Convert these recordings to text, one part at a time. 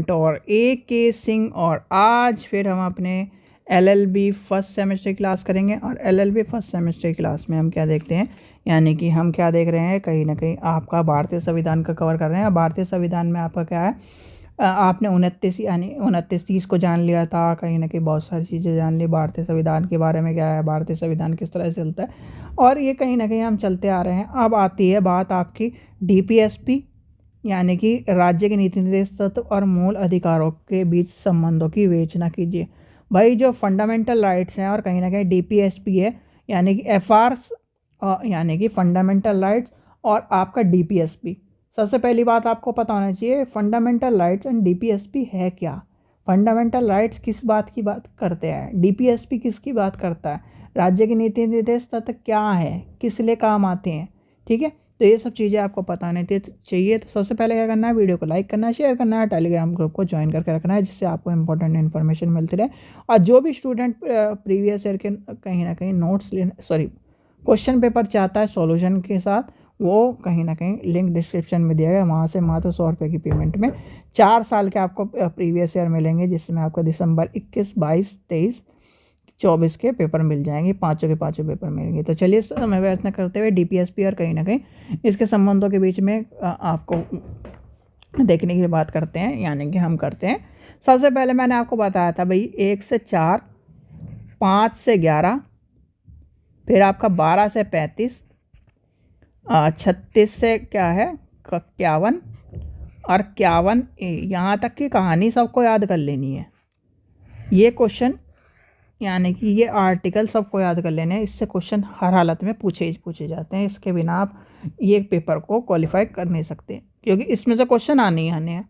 मंटोर AK Singh और आज फिर हम अपने LLB फर्स्ट सेमेस्टर क्लास करेंगे। और LLB फर्स्ट सेमेस्टर क्लास में हम क्या देखते हैं, यानी कि हम क्या देख रहे हैं, कहीं ना कहीं आपका भारतीय संविधान का कवर कर रहे हैं। भारतीय संविधान में आपका क्या है, आपने 29 यानी 29-30 को जान लिया था, कहीं ना कहीं बहुत सारी चीज़ें जान ली भारतीय संविधान के बारे में, क्या है भारतीय संविधान किस तरह से चलता है, और ये कहीं ना कहीं हम चलते आ रहे हैं। अब आती है बात आपकी DPSP यानी कि राज्य के नीति निर्देश तत्व और मूल अधिकारों के बीच संबंधों की विवेचना कीजिए। भाई जो फंडामेंटल राइट्स हैं और कहीं ना कहीं DPSP है यानी कि FRs यानी कि फंडामेंटल राइट्स और आपका DPSP। सबसे पहली बात आपको पता होना चाहिए फंडामेंटल राइट्स एंड DPSP है क्या। फंडामेंटल राइट्स किस बात की बात करते हैं, DPSP किसकी बात करता है, राज्य के नीति निर्देश तत्व क्या है, किस लिए काम आते हैं, ठीक है। तो ये सब चीज़ें आपको पता होनी चाहिए। तो सबसे पहले क्या करना है, वीडियो को लाइक करना है, शेयर करना है, टेलीग्राम ग्रुप को ज्वाइन करके रखना है, जिससे आपको इंपॉर्टेंट इन्फॉर्मेशन मिलती रहे। और जो भी स्टूडेंट प्रीवियस ईयर के कहीं ना कहीं नोट्स क्वेश्चन पेपर चाहता है सॉल्यूशन के साथ, वो कहीं ना कहीं लिंक डिस्क्रिप्शन में दिया गया, वहाँ से मात्र 100 रुपये की पेमेंट में 4 साल के आपको प्रीवियस ईयर मिलेंगे, जिसमें आपको दिसंबर 21, 22, 23, 24 के पेपर मिल जाएंगे, पाँचों के पाँचों पेपर मिलेंगे। तो चलिए समय व्यर्थ न करते हुए DPSP और कहीं ना कहीं इसके संबंधों के बीच में आपको देखने की बात करते हैं, यानी कि हम करते हैं। सबसे पहले मैंने आपको बताया था भाई 1 से 4, 5 से 11, फिर आपका 12 से 35, 36 से क्या है 51 और 51A। यहाँ तक की कहानी सबको याद कर लेनी है। ये क्वेश्चन यानी कि ये आर्टिकल सबको याद कर लेने हैं, इससे क्वेश्चन हर हालत में पूछे जाते हैं। इसके बिना आप ये पेपर को क्वालिफाई कर नहीं सकते, क्योंकि इसमें से क्वेश्चन आने ही आने हैं।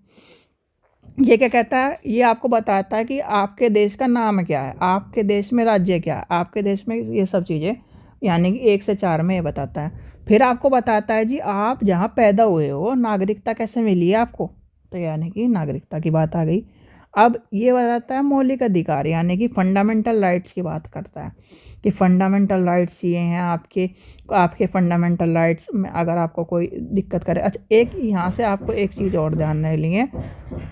ये क्या कहता है, ये आपको बताता है कि आपके देश का नाम क्या है, आपके देश में राज्य क्या है, आपके देश में ये सब चीज़ें, यानी कि 1 से 4 में ये बताता है। फिर आपको बताता है जी आप जहाँ पैदा हुए हो नागरिकता कैसे मिली है आपको, तो यानी कि नागरिकता की बात आ गई। अब ये बताता है मौलिक अधिकार, यानी कि फंडामेंटल राइट्स की बात करता है कि फंडामेंटल राइट्स ये हैं आपके फंडामेंटल राइट्स में अगर आपको कोई दिक्कत करे। अच्छा, एक यहाँ से आपको एक चीज़ और ध्यान में लिए,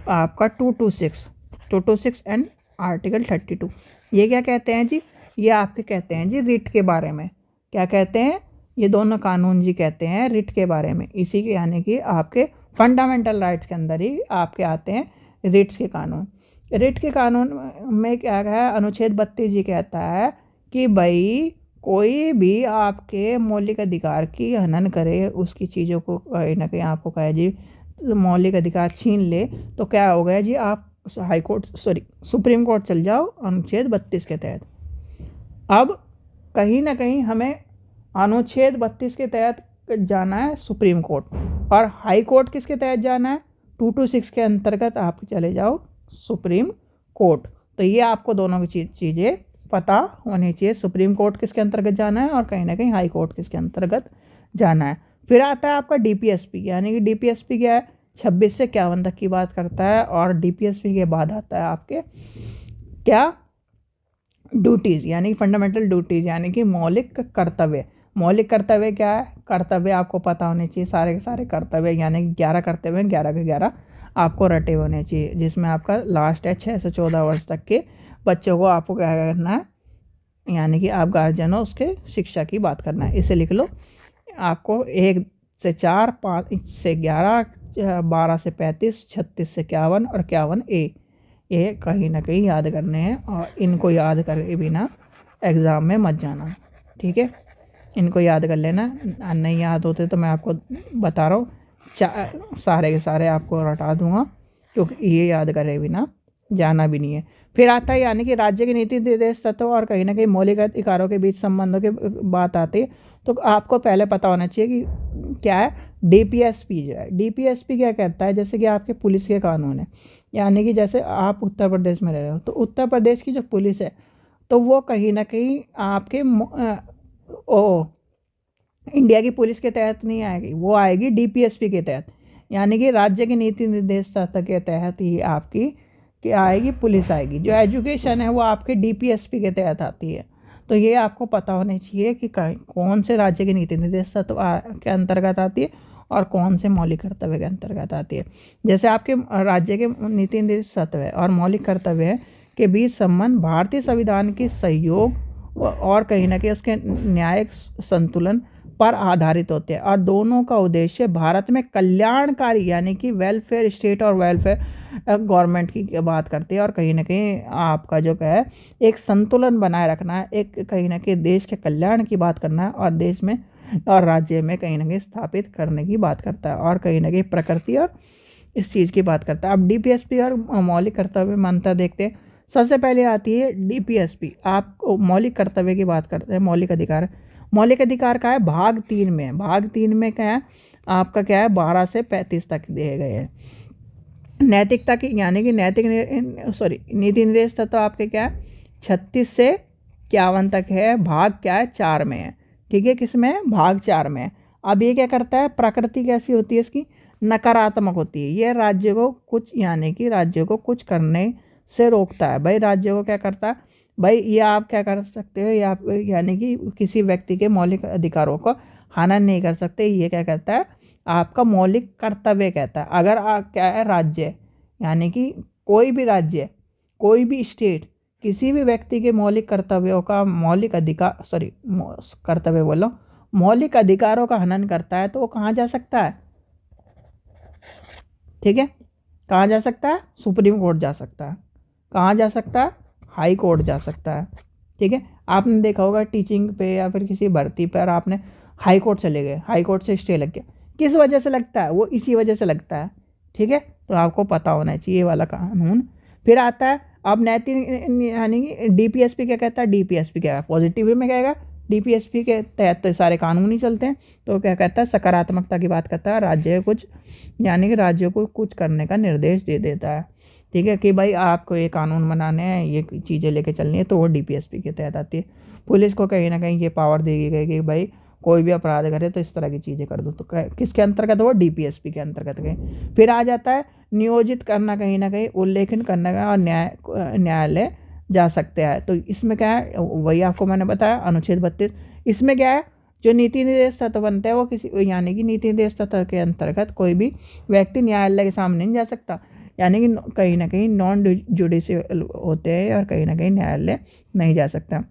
आपका 226 एंड आर्टिकल 32, ये क्या कहते हैं जी, ये आपके कहते हैं जी रिट के बारे में। क्या कहते हैं, ये दोनों कानून जी कहते हैं रिट के बारे में। इसी के यानी कि आपके फंडामेंटल राइट्स के अंदर ही आपके आते हैं रिट्स के कानून। रिट के कानून में क्या है, अनुच्छेद 32 जी कहता है कि भाई कोई भी आपके मौलिक अधिकार की हनन करे, उसकी चीज़ों को कहीं ना कहीं आपको कहे जी मौलिक अधिकार छीन ले, तो क्या हो गया जी, आप सुप्रीम कोर्ट चल जाओ अनुच्छेद 32 के तहत। अब कहीं ना कहीं हमें अनुच्छेद 32 के तहत जाना है सुप्रीम कोर्ट, और हाई कोर्ट किसके तहत जाना है, 226 के अंतर्गत आप चले जाओ सुप्रीम कोर्ट। तो ये आपको दोनों की चीज़ें पता होनी चाहिए, सुप्रीम कोर्ट किसके अंतर्गत जाना है और कहीं ना कहीं हाई कोर्ट किसके अंतर्गत जाना है। फिर आता है आपका DPSP, यानी कि DPSP क्या है, 26 से 51 तक की बात करता है। और DPSP के बाद आता है आपके क्या, ड्यूटीज़, यानी फंडामेंटल ड्यूटीज़, यानी कि मौलिक कर्तव्य। मौलिक कर्तव्य क्या है, कर्तव्य आपको पता होने चाहिए, सारे के सारे कर्तव्य, यानी कि 11 कर्तव्य, 11 के 11 आपको रटे होने चाहिए, जिसमें आपका लास्ट है 6 से 14 वर्ष तक के बच्चों को आपको क्या करना है, यानी कि आप गार्जियन हो उसके शिक्षा की बात करना है। इसे लिख लो, आपको 1 से 4, 5 से 11, 12 से 35, 36 से 51 और 51A, ये कहीं ना कहीं याद करने हैं। और इनको याद करके बिना एग्ज़ाम में मत जाना, ठीक है, इनको याद कर लेना। नहीं याद होते तो मैं आपको बता रहा हूँ, सारे के सारे आपको रटा दूंगा, क्योंकि ये याद करे बिना जाना भी नहीं है। फिर आता है यानी कि राज्य के नीति निर्देश तत्व और कहीं ना कहीं मौलिक अधिकारों के बीच संबंधों की बात आती है। तो आपको पहले पता होना चाहिए कि क्या है DPSP जो है। DPSP क्या कहता है, जैसे कि आपके पुलिस के कानून है, यानी कि जैसे आप उत्तर प्रदेश में रह रहे हो, तो उत्तर प्रदेश की जो पुलिस है तो वो कहीं ना कहीं आपके इंडिया की पुलिस के तहत नहीं आएगी, वो आएगी DPSP के तहत, यानी कि राज्य के नीति निर्देश तत्व के तहत ही आपकी क्या आएगी, पुलिस आएगी। जो एजुकेशन है वो आपके DPSP के तहत आती है। तो ये आपको पता होना चाहिए कि कौन से राज्य के नीति निर्देश तत्व के अंतर्गत आती है और कौन से मौलिक कर्तव्य के अंतर्गत आती है। जैसे आपके राज्य के नीति निर्देशित तत्व और मौलिक कर्तव्य के बीच संबंध भारतीय संविधान की सहयोग और कहीं ना कहीं उसके न्यायिक संतुलन पर आधारित होते हैं, और दोनों का उद्देश्य भारत में कल्याणकारी यानी कि वेलफेयर स्टेट और वेलफेयर गवर्नमेंट की बात करती है, और कहीं ना कहीं आपका जो है एक संतुलन बनाए रखना है, एक कहीं ना कहीं देश के कल्याण की बात करना है, और देश में और राज्य में कहीं ना कहीं स्थापित करने की बात करता है, और कहीं ना कहीं प्रकृति और इस चीज़ की बात करता है। अब डीपीएसपी और मौलिक कर्तव्य में अंतर देखते हैं। सबसे पहले आती है डीपीएसपी। आप मौलिक कर्तव्य की बात करते हैं, मौलिक अधिकार। मौलिक अधिकार का है भाग 3 में। भाग 3 में क्या है आपका, क्या है 12 से 35 तक दिए गए हैं। नैतिकता की यानी कि नीति निर्देश तत्व आपके क्या है 36 से 51 तक है। भाग क्या है 4 में है, ठीक है, किसमें भाग 4 में है। अब ये क्या करता है, प्रकृति कैसी होती है इसकी, नकारात्मक होती है। ये राज्य को कुछ यानी कि राज्य को कुछ करने से रोकता है। भाई राज्य को क्या करता है, भाई ये आप क्या कर सकते हो, ये आप यानी कि किसी व्यक्ति के मौलिक अधिकारों को हनन नहीं कर सकते। ये क्या कहता है, आपका मौलिक कर्तव्य कहता है। अगर आप क्या है राज्य यानी कि कोई भी राज्य, कोई भी स्टेट किसी भी व्यक्ति के मौलिक कर्तव्यों का मौलिक अधिकारों का हनन करता है तो वो कहाँ जा सकता है, ठीक है, कहाँ जा सकता है, सुप्रीम कोर्ट जा सकता है। कहाँ जा सकता है, हाई कोर्ट जा सकता है, ठीक है। आपने देखा होगा टीचिंग पे या फिर किसी भर्ती पर आपने हाई कोर्ट चले गए, हाई कोर्ट से स्टे लग गया, किस वजह से लगता है, वो इसी वजह से लगता है, ठीक है। तो आपको पता होना चाहिए वाला कानून। फिर आता है अब नैतिक यानी कि डीपीएसपी क्या कहता है, डीपीएसपी क्या है पॉजिटिव में कहेगा, डीपीएसपी के तहत तो सारे कानून ही चलते हैं। तो क्या कहता है, सकारात्मकता की बात करता है, राज्य कुछ यानी कि राज्य को कुछ करने का निर्देश दे देता है, ठीक है, कि भाई आपको ये कानून बनाने हैं, ये चीज़ें लेके चलनी है, तो वो डीपीएसपी के तहत आती है। पुलिस को कहीं ना कहीं ये पावर दी गई कि भाई कोई भी अपराध करे तो इस तरह की चीज़ें कर दो, तो किसके अंतर्गत, वो डीपीएसपी के अंतर्गत गए। फिर आ जाता है नियोजित करना, कहीं ना कहीं उल्लेखन करने का, और न्यायालय जा सकते हैं। तो इसमें क्या है, वही आपको मैंने बताया अनुच्छेद 32। इसमें क्या है, जो नीति निर्देश तत्व बनते हैं वो किसी यानी कि नीति निर्देश तत्व के अंतर्गत कोई भी व्यक्ति न्यायालय के सामने नहीं जा सकता, यानी कि कहीं ना कहीं नॉन जुडिशियल होते हैं और कहीं ना कहीं न्यायालय नहीं जा सकता।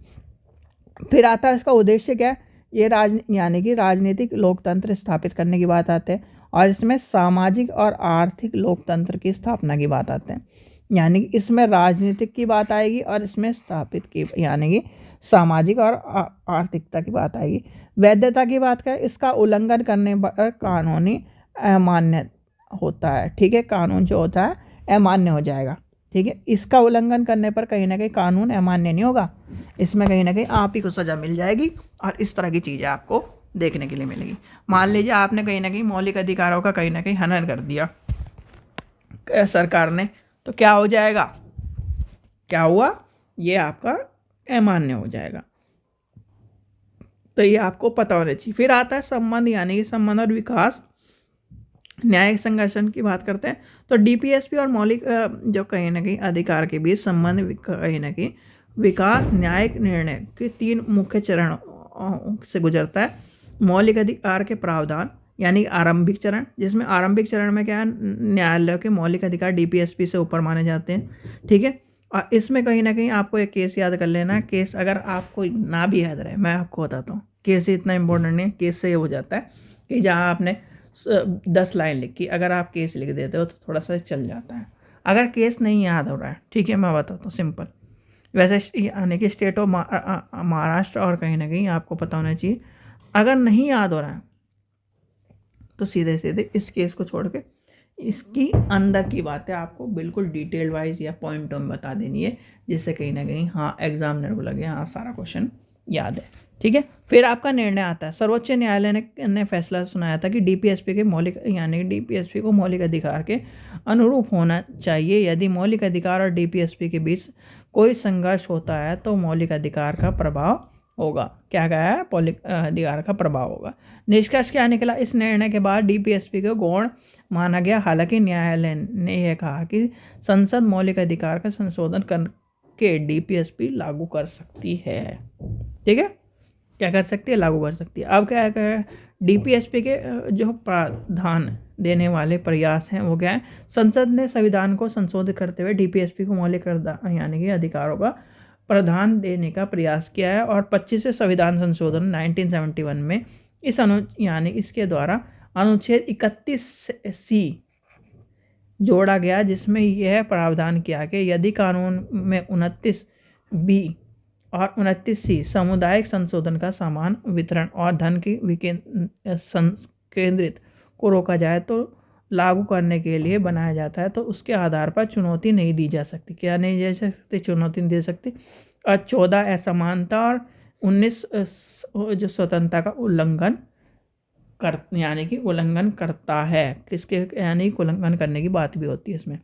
फिर आता है इसका उद्देश्य क्या है, ये यानी कि राजनीतिक लोकतंत्र स्थापित करने की बात आते हैं, और इसमें सामाजिक और आर्थिक लोकतंत्र की स्थापना की बात आते हैं। यानी कि इसमें राजनीतिक की बात आएगी और इसमें स्थापित की यानी कि सामाजिक और आर्थिकता की बात आएगी। वैधता की बात करें, इसका उल्लंघन करने पर कानूनी अमान्य होता है, ठीक है, कानून जो होता है अमान्य हो जाएगा, ठीक है। इसका उल्लंघन करने पर कहीं ना कहीं कानून अमान्य नहीं होगा, इसमें कहीं ना कहीं आप ही को सज़ा मिल जाएगी, और इस तरह की चीज़ें आपको देखने के लिए मिलेगी। मान लीजिए आपने कहीं ना कहीं मौलिक अधिकारों का कहीं ना कहीं हनन कर दिया सरकार ने, तो क्या हो जाएगा, क्या हुआ, ये आपका अमान्य हो जाएगा। तो ये आपको पता होना चाहिए। फिर आता है संबंध, यानी कि संबंध और विकास, न्यायिक संघर्षण की बात करते हैं। तो डीपीएसपी और मौलिक जो कहीं ना कहीं अधिकार के बीच संबंध कहीं ना कहीं विकास न्यायिक निर्णय के 3 मुख्य चरणों से गुजरता है। मौलिक अधिकार के प्रावधान यानी आरंभिक चरण, जिसमें आरंभिक चरण में क्या है, न्यायालय के मौलिक अधिकार डीपीएसपी से ऊपर माने जाते हैं, ठीक है। और इसमें कहीं ना कहीं आपको एक केस याद कर लेना है। केस अगर आपको ना भी याद रहे, मैं आपको बताता हूँ, केस इतना इंपॉर्टेंट नहीं है। केस से ये हो जाता है कि जहाँ आपने 10 लाइन लिखी, अगर आप केस लिख देते हो तो थोड़ा सा चल जाता है। अगर केस नहीं याद हो रहा है, ठीक है, मैं बताता हूँ सिंपल। वैसे यानी कि स्टेट ऑफ महाराष्ट्र और कहीं ना कहीं आपको पता होना चाहिए। अगर नहीं याद हो रहा है तो सीधे सीधे इस केस को छोड़ के इसकी अंदर की बातें आपको बिल्कुल डिटेल वाइज या पॉइंटों में बता देनी है, जिससे कहीं ना कहीं हाँ एग्जामिनर को लगे हाँ सारा क्वेश्चन याद है, ठीक है। फिर आपका निर्णय आता है। सर्वोच्च न्यायालय ने फैसला सुनाया था कि डीपीएसपी के मौलिक यानी डीपीएसपी को मौलिक अधिकार के अनुरूप होना चाहिए। यदि मौलिक अधिकार और डीपीएसपी के बीच कोई संघर्ष होता है तो मौलिक अधिकार का प्रभाव होगा। क्या कहा है, मौलिक अधिकार का प्रभाव होगा। निष्कर्ष क्या निकला, इस निर्णय के बाद डीपीएसपी को गौण माना गया। हालांकि न्यायालय ने यह कहा कि संसद मौलिक अधिकार का संशोधन करके डीपीएसपी लागू कर सकती है, ठीक है। क्या कर सकती है, लागू कर सकती है। अब क्या है, डीपीएसपी के जो प्रावधान देने वाले प्रयास हैं वो क्या है, संसद ने संविधान को संशोधित करते हुए डीपीएसपी को मौलिक यानी कि अधिकारों का प्रावधान देने का प्रयास किया है। और 25वें संविधान संशोधन 1971 में इस यानी इसके द्वारा अनुच्छेद 31C जोड़ा गया, जिसमें यह प्रावधान किया कि यदि कानून में 29B और 29C सामुदायिक संशोधन का समान वितरण और धन की संकेंद्रित को रोका जाए तो लागू करने के लिए बनाया जाता है, तो उसके आधार पर चुनौती नहीं दी जा सकती। क्या नहीं दे सकती, चुनौती नहीं दे सकती। और 14 असमानता और 19 जो स्वतंत्रता का उल्लंघन यानी कि उल्लंघन करता है, किसके यानी उल्लंघन करने की बात भी होती है इसमें।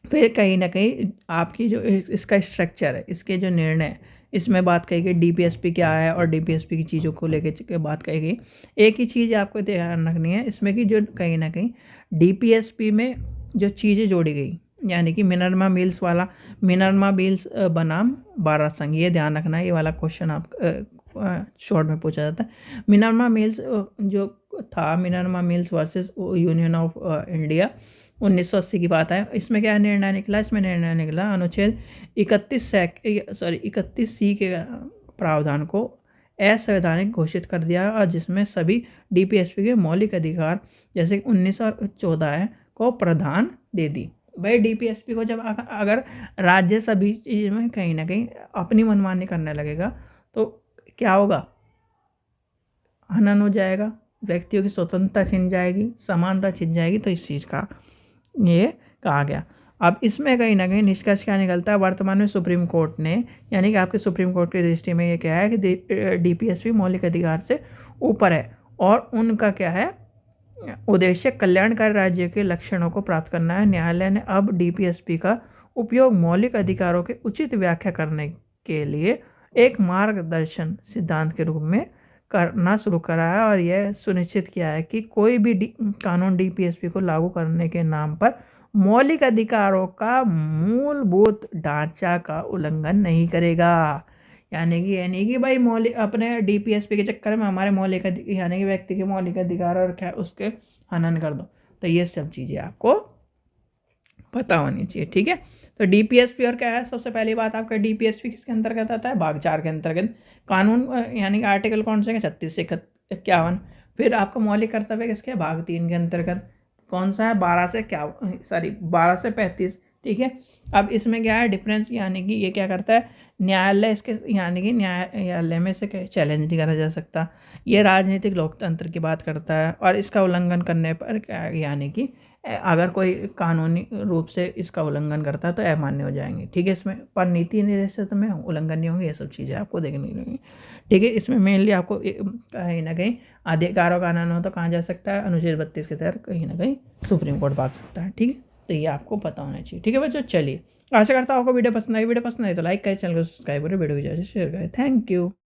फिर कहीं ना कहीं आपकी जो इसका स्ट्रक्चर है, इसके जो निर्णय है, इसमें बात कही गई डीपीएसपी क्या है और डीपीएसपी की चीज़ों को लेकर बात कही गई। एक ही चीज़ आपको ध्यान रखनी है इसमें कि जो कहीं ना कहीं डीपीएसपी में जो चीज़ें जोड़ी गई, यानी कि मिनर्वा मिल्स वाला, मिनर्वा मिल्स बनाम बारासिंगा, ये ध्यान रखना है। ये वाला क्वेश्चन आप शॉर्ट में पूछा जाता है। मिनर्वा मिल्स जो था, Minerva mills versus union of India, 1980 की बात है। इसमें क्या निर्णय निकला, इसमें निर्णय निकला अनुच्छेद 31C के प्रावधान को असंवैधानिक घोषित कर दिया, और जिसमें सभी डीपीएसपी के मौलिक अधिकार जैसे 19 और 14 है को प्रदान दे दी। भाई डीपीएसपी को जब अगर राज्य सभी चीज़ में कहीं ना कहीं अपनी मनमानी करने लगेगा तो क्या होगा, हनन हो जाएगा, व्यक्तियों की स्वतंत्रता छिन जाएगी, समानता छिन जाएगी। तो इस चीज़ का ये कहा गया। अब इसमें कहीं ना कहीं निष्कर्ष क्या निकलता है, वर्तमान में सुप्रीम कोर्ट ने, यानी कि आपके सुप्रीम कोर्ट की दृष्टि में ये क्या है कि डीपीएसपी मौलिक अधिकार से ऊपर है, और उनका क्या है उद्देश्य कल्याणकारी राज्य के लक्षणों को प्राप्त करना है। न्यायालय ने अब डीपीएसपी का उपयोग मौलिक अधिकारों के उचित व्याख्या करने के लिए एक मार्गदर्शन सिद्धांत के रूप में करना शुरू करा है, और यह सुनिश्चित किया है कि कोई भी कानून डीपीएसपी को लागू करने के नाम पर मौलिक अधिकारों का मूलभूत ढांचा का उल्लंघन नहीं करेगा। यानी कि भाई मौलिक अपने डीपीएसपी के चक्कर में हमारे मौलिक यानी कि व्यक्ति के मौलिक अधिकार और क्या उसके हनन कर दो। तो ये सब चीज़ें आपको पता होनी चाहिए, ठीक है। तो डीपीएसपी और क्या है, सबसे पहली बात आपका डीपीएसपी किसके अंतर्गत आता है, भाग 4 के अंतर्गत। कानून यानी कि आर्टिकल कौन से, 36 से 51। फिर आपका मौलिक कर्तव्य किसके, भाग 3 के अंतर्गत। कौन सा है, 12 से 35, ठीक है। अब इसमें क्या है डिफरेंस, यानी कि ये क्या करता है, न्यायालय इसके यानी कि न्यायालय में से चैलेंज नहीं करा जा सकता। ये राजनीतिक लोकतंत्र की बात करता है, और इसका उल्लंघन करने पर यानी कि अगर कोई कानूनी रूप से इसका उल्लंघन करता है तो अमान्य हो जाएंगे, ठीक है। इसमें पर नीति निर्देशित में उल्लंघन नहीं होंगे, ये सब चीज़ें आपको देखनी होंगी, ठीक है। इसमें मेनली आपको कहीं ना कहीं अधिकारों का हनन हो तो कहाँ जा सकता है, अनुच्छेद 32 के तहत कहीं ना कहीं सुप्रीम कोर्ट भाग सकता है, ठीक है। तो ये आपको पता होना चाहिए, ठीक है बच्चों। चलिए आशा करता हूँ आपको वीडियो पसंद आई तो लाइक करें, चैनल को सब्सक्राइब करें, वीडियो को शेयर करें। Thank you.